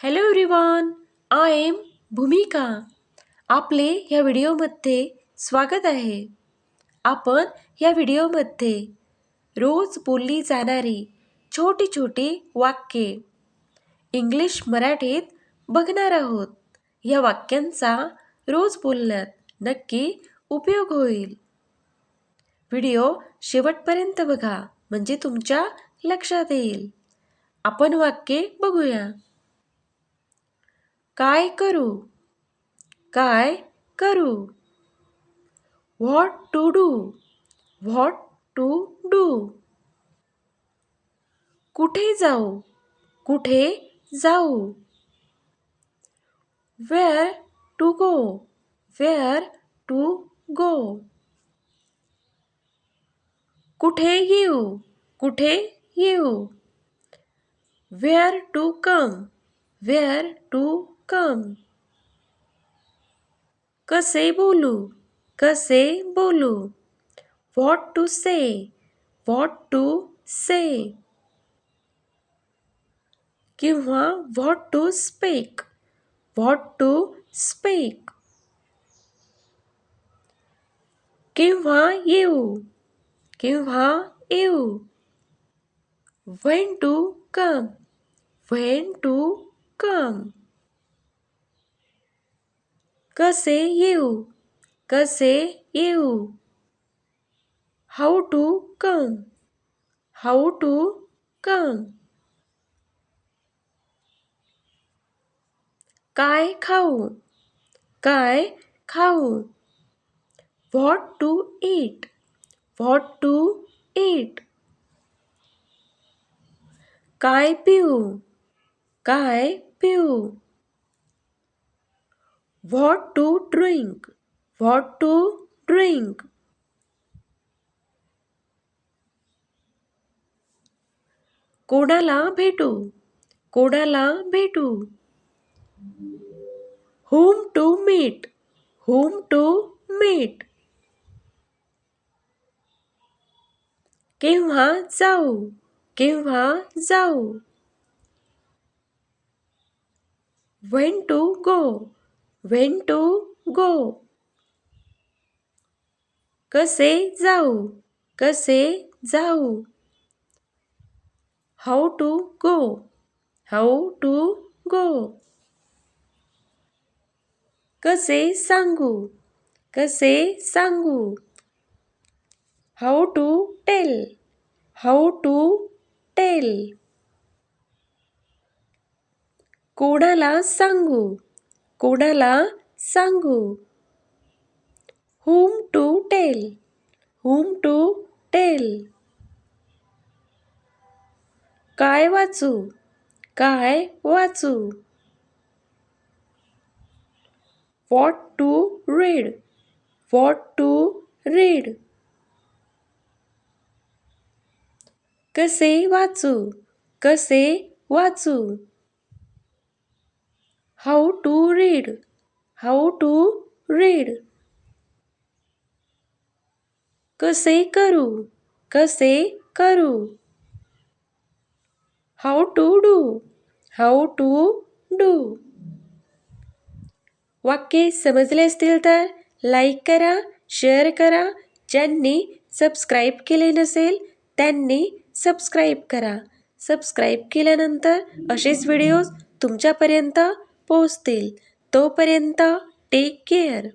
Hello everyone, I am भूमिका. आपले ह्या व्हिडिओमध्ये स्वागत आहे. आपण ह्या व्हिडिओमध्ये रोज बोलली जाणारी छोटी छोटी वाक्ये इंग्लिश मराठीत बघणार आहोत. या वाक्यांचा रोज बोलण्यात नक्की उपयोग होईल. व्हिडिओ शेवटपर्यंत बघा म्हणजे तुमच्या लक्षात येईल. आपण वाक्ये बघूया. काय करू? काय करू? What to do? What to do? कुठे जाऊ? कुठे जाऊ? Where to go? Where to go? कुठे येऊ? कुठे येऊ? Where to come? Where to come? कसे बोलू? कसे बोलू? What to say? What to say? किंवा what to speak? What to speak? केव्हा येऊ? केव्हा येऊ? When to come? When to come? कसे येऊ? कसे येऊ? How to come? How to come? काय खाऊ? काय खाऊ? What to eat? What to eat? काय पिऊ? काय पिऊ? What to drink? What to drink? कोणाला भेटू? कोणाला भेटू? whom to meet? whom to meet? केव्हा जाऊ? केव्हा जाऊ? when to go? when to go? कसे जाऊ? कसे जाऊ? how to go? how to go? कसे सांगू? कसे सांगू? how to tell? how to tell? कोणाला सांगू? कोणाला सांगू? whom to tell? whom to tell? काय वाचू? काय वाचू? what to read? what to read? कसे वाचू? कसे वाचू? how to read? how to read? कसे करू? कसे करू? how to do? how to do? वाक्ये समजले असतील तर लाईक करा, शेअर करा. ज्यांनी सबस्क्राईब केले नसेल त्यांनी सबस्क्राईब करा. सबस्क्राईब केल्यानंतर असेच व्हिडिओज तुमच्यापर्यंत पोहोचतील. तोपर्यंत टेक केअर.